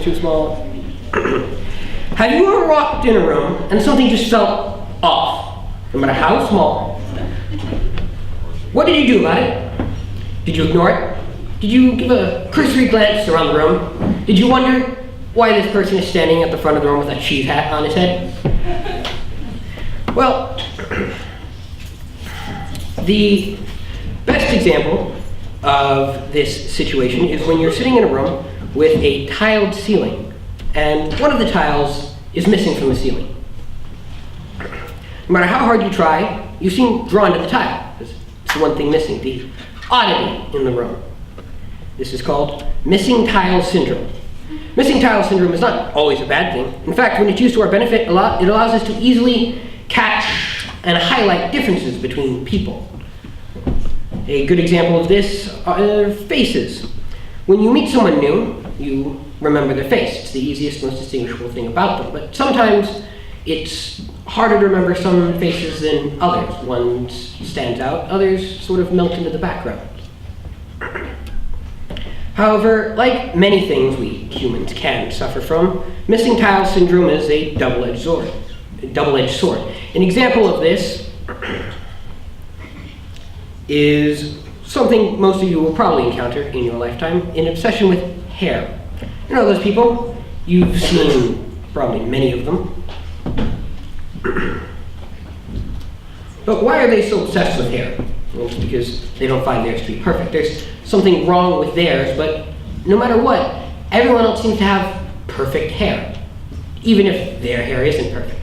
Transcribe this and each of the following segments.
is too small. Have you ever walked in a room and something just felt off, no matter how small? What did you do about it? Did you ignore it? Did you give a cursory glance around the room? Did you wonder why this person is standing at the front of the room with a cheese hat on his head? Well, the best example of this situation is when you're sitting in a room with a tiled ceiling, and one of the tiles is missing from the ceiling. No matter how hard you try, you seem drawn to the tile. It's the one thing missing, the oddity in the room. This is called missing tile syndrome. Missing tile syndrome is not always a bad thing. In fact, when it's used to our benefit, it allows us to easily catch and highlight differences between people. A good example of this are faces. When you meet someone new, you remember their face. It's the easiest, most distinguishable thing about them. But sometimes it's harder to remember some faces than others. One stands out, others sort of melt into the background. However, like many things we humans can suffer from, missing tile syndrome is a double-edged sword. An example of this is something most of you will probably encounter in your lifetime, an obsession with hair. You know those people? You've seen probably many of them. But why are they so obsessed with hair? Well, it's because they don't find theirs to be perfect. There's something wrong with theirs, but no matter what, everyone else seems to have perfect hair, even if their hair isn't perfect.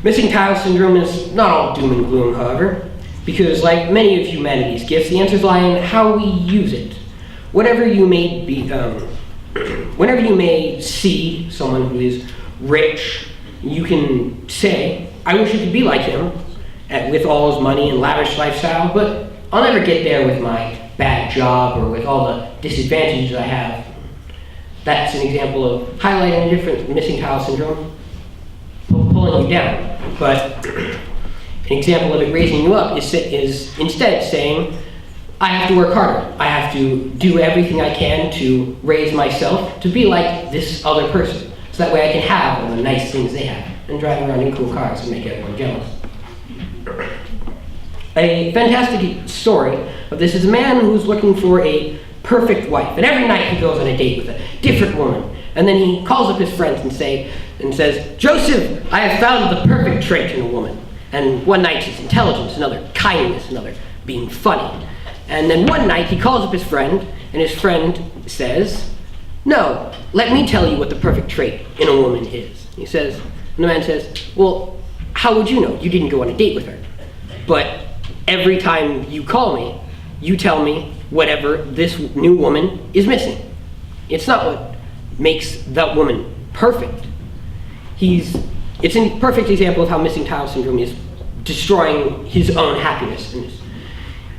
Missing tile syndrome is not all doom and gloom, however, because like many of humanity's gifts, the answers lie in how we use it. Whenever you may see someone who is rich, you can say, I wish I could be like him, with all his money and lavish lifestyle, but I'll never get there with my bad job or with all the disadvantages I have. That's an example of highlighting a different missing tile syndrome, pulling you down. But an example of it raising you up is instead saying, I have to work harder. I have to do everything I can to raise myself to be like this other person. So that way I can have all the nice things they have and drive around in cool cars and make everyone jealous. A fantastic story of this is a man who's looking for a perfect wife. And every night he goes on a date with a different woman. And then he calls up his friends and says, Joseph, I have found the perfect trait in a woman. And one night it's intelligence, another kindness, another being funny. And then one night he calls up his friend, and his friend says, no, let me tell you what the perfect trait in a woman is. He says, and the man says, well, how would you know? You didn't go on a date with her. But every time you call me, you tell me whatever this new woman is missing. It's not what makes that woman perfect. It's a perfect example of how missing tile syndrome is destroying his own happiness. And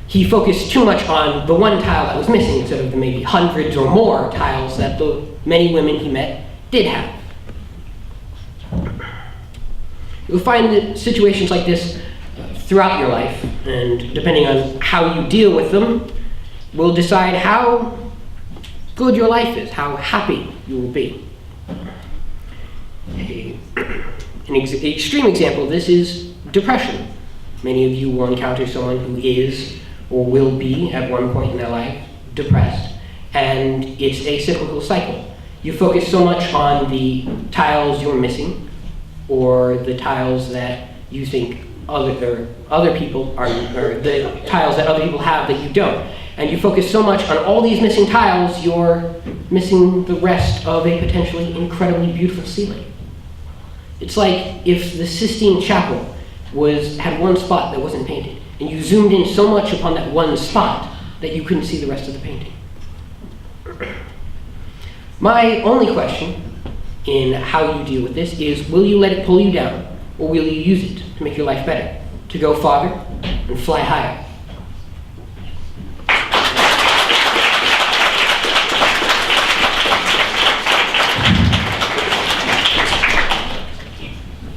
he focused too much on the one tile that was missing instead of the maybe hundreds or more tiles that the many women he met did have. You'll find that situations like this throughout your life, and depending on how you deal with them, will decide how good your life is, how happy you will be. An extreme example of this is depression. Many of you will encounter someone who is or will be at one point in their life depressed, and it's a cyclical cycle. You focus so much on the tiles you're missing, or the tiles that you think other people are, or the tiles that other people have that you don't. And you focus so much on all these missing tiles, you're missing the rest of a potentially incredibly beautiful ceiling. It's like if the Sistine Chapel had one spot that wasn't painted, and you zoomed in so much upon that one spot that you couldn't see the rest of the painting. My only question in how you deal with this is, will you let it pull you down, or will you use it to make your life better, to go farther and fly higher?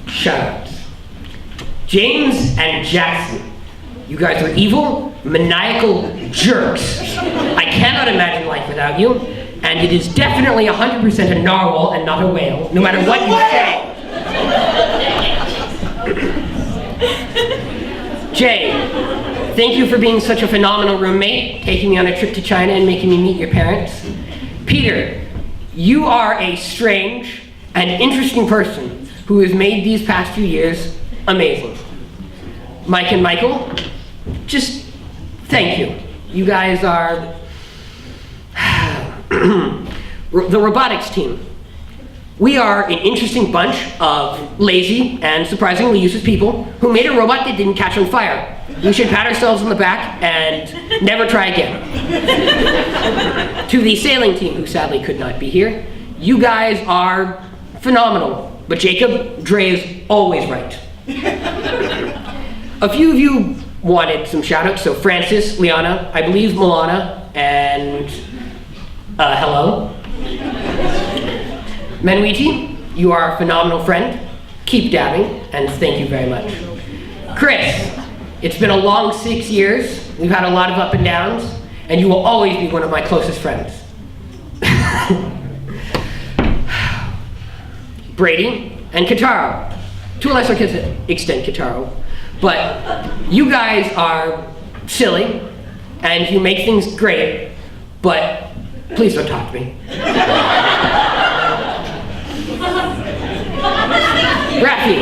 Shoutouts. James and Jackson. You guys are evil, maniacal jerks. I cannot imagine life without you, and it is definitely 100% a narwhal and not a whale, no matter what you say. Jay, thank you for being such a phenomenal roommate, taking me on a trip to China and making me meet your parents. Peter, you are a strange and interesting person who has made these past few years amazing. Mike and Michael, just thank you. You guys are the robotics team. We are an interesting bunch of lazy and surprisingly useless people who made a robot that didn't catch on fire. We should pat ourselves on the back and never try again. To the sailing team, who sadly could not be here, you guys are phenomenal, but Jacob, Dre is always right. A few of you wanted some shout-outs, so Francis, Liana, I believe Milana, and hello. Menuiti, you are a phenomenal friend. Keep dabbing, and thank you very much. Chris, it's been a long 6 years. We've had a lot of up and downs, and you will always be one of my closest friends. Brady and Kitaro, to a lesser extent Kitaro, but you guys are silly, and you make things great, but please don't talk to me. Rafi,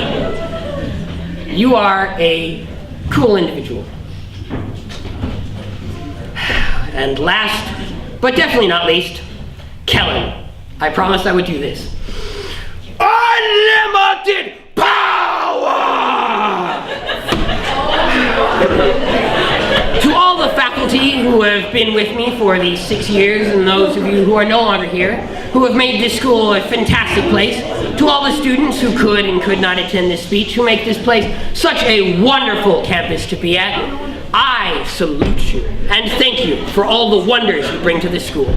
you are a cool individual. And last, but definitely not least, Kellen. I promised I would do this. Unlimited power! To all the faculty who have been with me for these 6 years, and those of you who are no longer here, who have made this school a fantastic place, to all the students who could and could not attend this speech, who make this place such a wonderful campus to be at, I salute you and thank you for all the wonders you bring to this school.